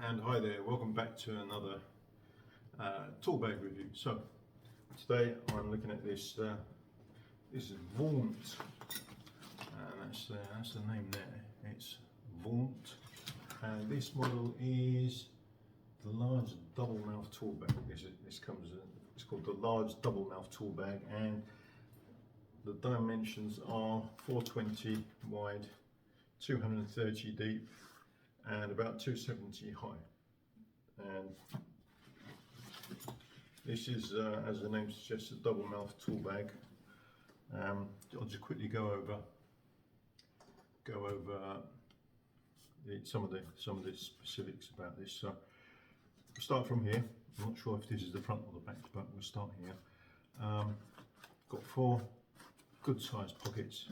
And hi there, welcome back to another tool bag review. So today I'm looking at this. This is Vaunt, and that's the name there. It's Vaunt, and this model is the large double mouth tool bag. This comes. It's called the large double mouth tool bag, and the dimensions are 420 wide, 230 deep, and about 270 high. And this is, as the name suggests, a double mouth tool bag. I'll just quickly go over some of the specifics about this. So we'll start from here. I'm not sure if this is the front or the back, but we'll start here. Got 4 good sized pockets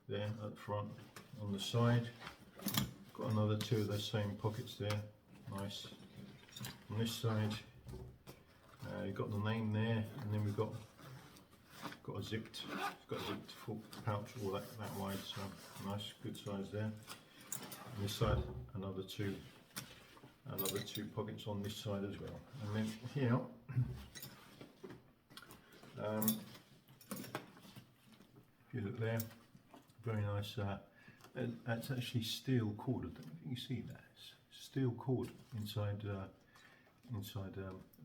there at the front. On the side, got another 2 of those same pockets there. Nice. On this side, you've got the name there, and then we've got a zipped full pouch, all that wide. So nice, good size there. On this side, another two pockets on this side as well. And then here, if you look there, very nice. That's actually steel cord. I don't know if you can see that. It's steel cord inside a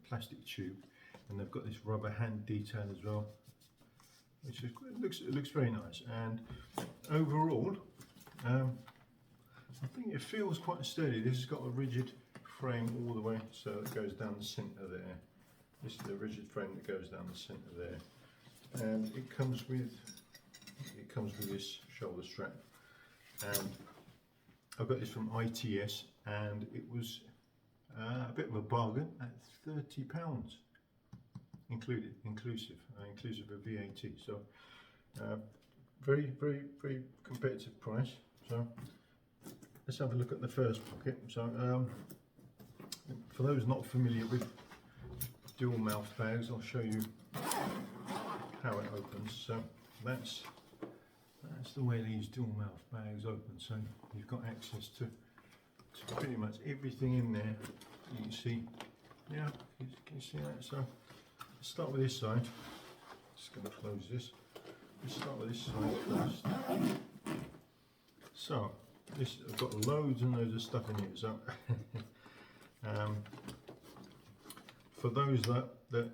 plastic tube, and they've got this rubber hand detail as well, which is, it looks very nice. And overall, I think it feels quite sturdy. This has got a rigid frame all the way, so it goes down the centre there. This is the rigid frame that goes down the centre there, and it comes with this shoulder strap. And I got this from ITS, and it was a bit of a bargain at £30 inclusive of VAT. So very competitive price. So let's have a look at the first pocket. So for those not familiar with dual mouth bags, I'll show you how it opens. So that's the way these dual mouth bags open. So you've got access to pretty much everything in there. You can see, yeah, can you see that? So let's start with this side. Just going to close this. Let's start with this side first. So this, I've got loads and loads of stuff in here. So for those that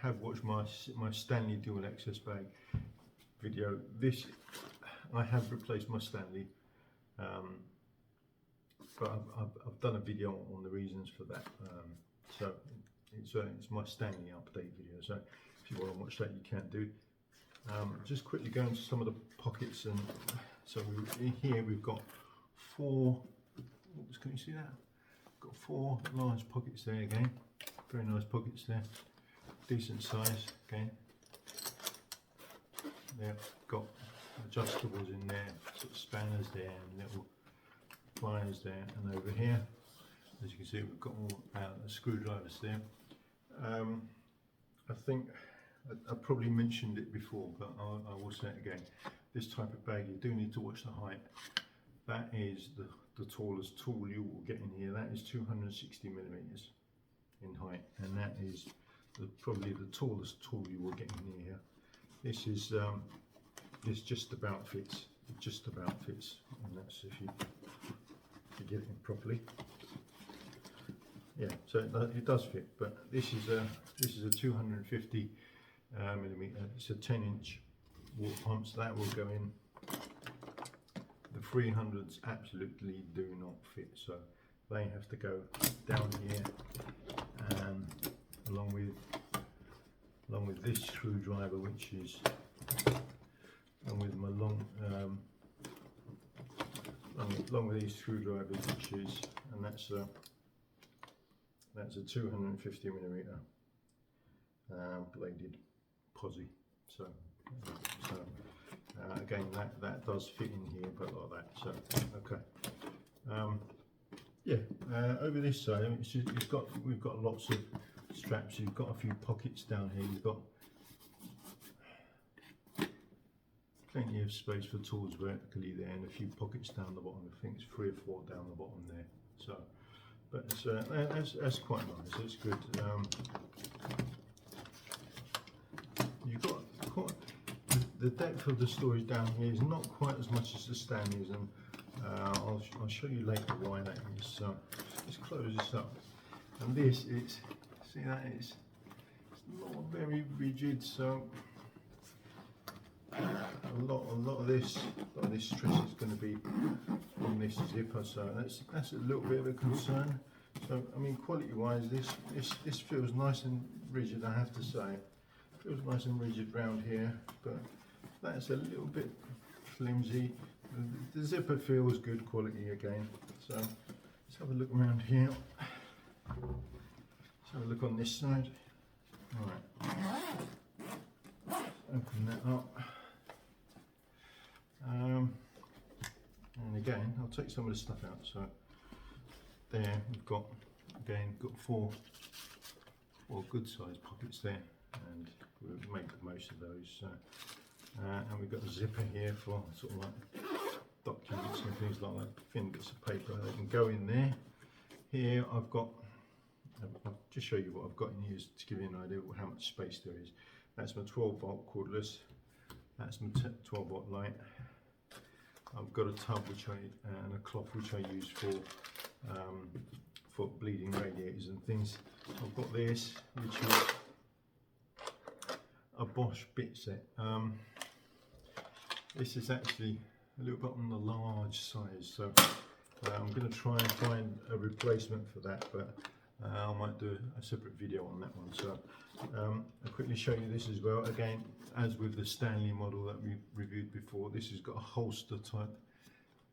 have watched my Stanley dual access bag video, this, I have replaced my Stanley, but I've done a video on the reasons for that. So it's my Stanley update video. So if you want to watch that, you can do. Just quickly go into some of the pockets, and so here we've got 4. Oops, can you see that? Got 4 large pockets there again. Very nice pockets there. Decent size again. They've got adjustables in there, sort of spanners there, and little pliers there. And over here, as you can see, we've got all the screwdrivers there. I think I probably mentioned it before, but I will say it again. This type of bag, you do need to watch the height. That is the tallest tool you will get in here. That is 260 millimeters in height, and that is probably the tallest tool you will get in here. This is this just about fits. It just about fits, and that's if you get it in properly. Yeah, so it does fit. But this is a 250 millimeter. It's a 10-inch water pump, so that will go in. The 300s absolutely do not fit, so they have to go down here, along with this screwdriver, which is, along with my along with these screwdrivers, which is, and that's a 250 millimeter bladed posi. So again, that does fit in here, but like that. So okay. Yeah, over this side, we've got lots of straps. You've got a few pockets down here. You've got plenty of space for tools vertically there, and a few pockets down the bottom. I think it's 3 or 4 down the bottom there. So but that's quite nice. It's good. You've got quite the depth of the storage down here is not quite as much as the Stanleys, and I'll show you later why that is. So let's close this up. And this is, see that it's not very rigid, so a lot of this stress is going to be on this zipper, so that's a little bit of a concern. So I mean, quality-wise, this feels nice and rigid. I have to say, it feels nice and rigid round here, but that's a little bit flimsy. The zipper feels good quality again. So let's have a look around here. Let's have a look on this side. All right, open that up. And again, I'll take some of the stuff out. So there we've got, again, got four good sized pockets there, and we'll make the most of those. And we've got a zipper here for sort of like documents and things like that, thin bits of paper that can go in there. Here I've got, I'll just show you what I've got in here to give you an idea of how much space there is. That's my 12-volt cordless, that's my 12-volt light. I've got a tub and a cloth which I use for bleeding radiators and things. I've got this, which is a Bosch bit set. This is actually a little bit on the large size, so I'm going to try and find a replacement for that, but I might do a separate video on that one. So I'll quickly show you this as well. Again, as with the Stanley model that we reviewed before, this has got a holster type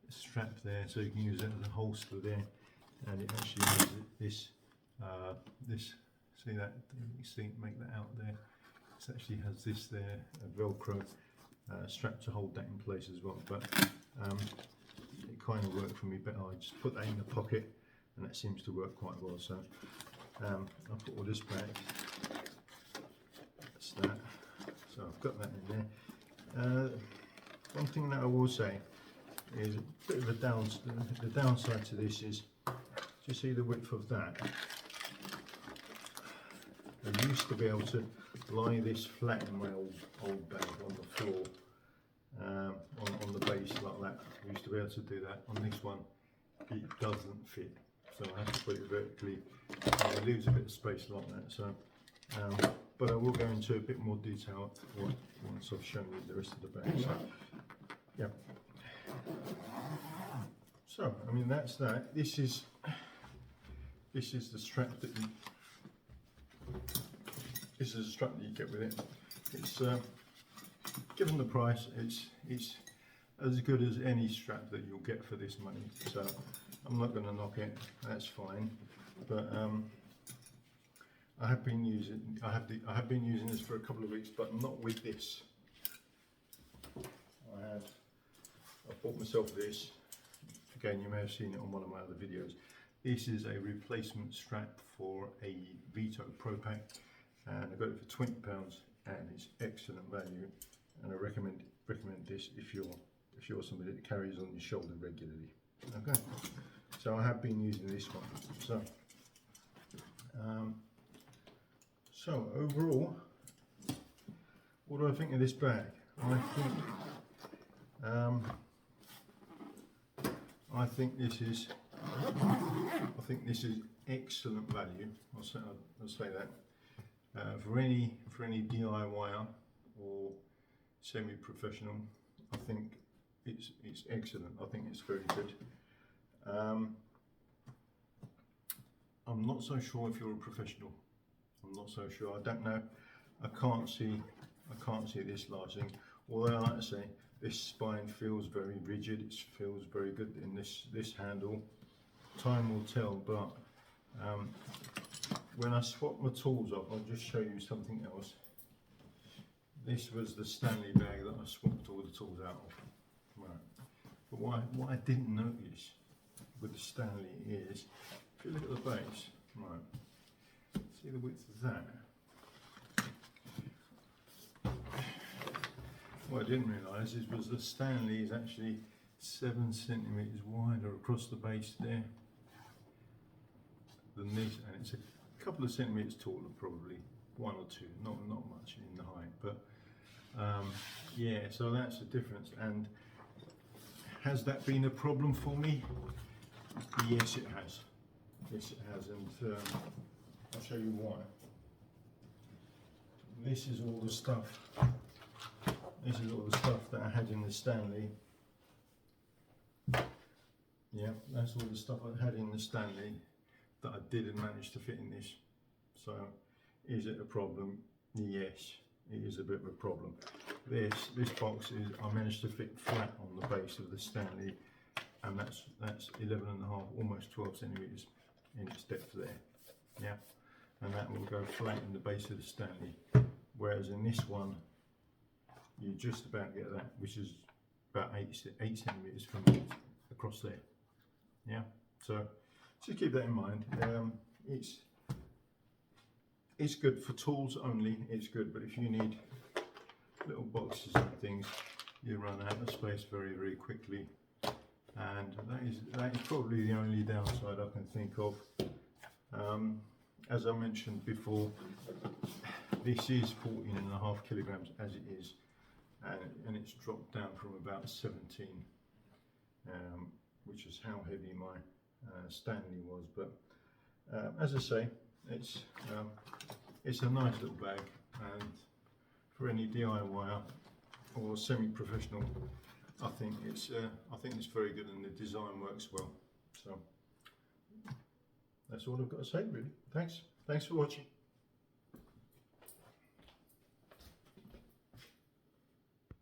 strap there, so you can use it as a holster there, and it actually has this see that, you see, make that out there, it actually has this there, a Velcro strap to hold that in place as well, but it kind of worked for me better. I just put that in the pocket and that seems to work quite well. So I'll put all this back. That's that. So I've got that in there. One thing that I will say is a bit of the downside to this is, do you see the width of that? I used to be able to lie this flat in my old bag on the floor, on the base like that. I used to be able to do that. On this one, it doesn't fit, so I have to put it vertically. It leaves a bit of space like that. So, but I will go into a bit more detail once I've shown you the rest of the bag. So, yeah. So, I mean, that's that. This is the strap that you. This is a strap that you get with it. It's given the price, it's as good as any strap that you'll get for this money. So I'm not going to knock it. That's fine. But I have been using this for a couple of weeks, but not with this. I bought myself this. Again, you may have seen it on one of my other videos. This is a replacement strap for a Vito Pro Pack, and I got it for £20, and it's excellent value. And I recommend this if you're somebody that carries on your shoulder regularly. Okay, so I have been using this one. So overall, what do I think of this bag? I think this is excellent value. I'll say that for any DIYer or semi-professional. I think it's excellent. I think it's very good. I'm not so sure if you're a professional. I'm not so sure. I don't know. I can't see this large thing. Although, like I say, this spine feels very rigid. It feels very good in this handle. Time will tell, but when I swap my tools off, I'll just show you something else. This was the Stanley bag that I swapped all the tools out of. Right. But what I didn't notice with the Stanley is, if you look at the base, right, see the width of that? What I didn't realise was the Stanley is actually 7 centimetres wider across the base there. than this, and it's a couple of centimetres taller, probably 1 or 2, not much in the height, but yeah, so that's the difference. And has that been a problem for me? Yes, it has. Yes, it has, and I'll show you why. This is all the stuff. This is all the stuff that I had in the Stanley. Yeah, that's all the stuff I had in the Stanley that I didn't manage to fit in this. So, is it a problem? Yes, it is a bit of a problem. This box is, I managed to fit flat on the base of the Stanley, and that's 11 and a half, almost 12 centimeters in its depth there. Yeah, and that will go flat in the base of the Stanley. Whereas in this one, you just about get that, which is about 8 centimeters from across there. Yeah, so just keep that in mind. It's good for tools only. It's good, but if you need little boxes and things, you run out of space very, very quickly. And that is probably the only downside I can think of. As I mentioned before, this is 14.5 kilograms as it is, and it's dropped down from about 17, which is how heavy my Stanley was. But as I say, it's a nice little bag, and for any DIYer or semi-professional, I think it's very good, and the design works well. So that's all I've got to say, really. Thanks for watching.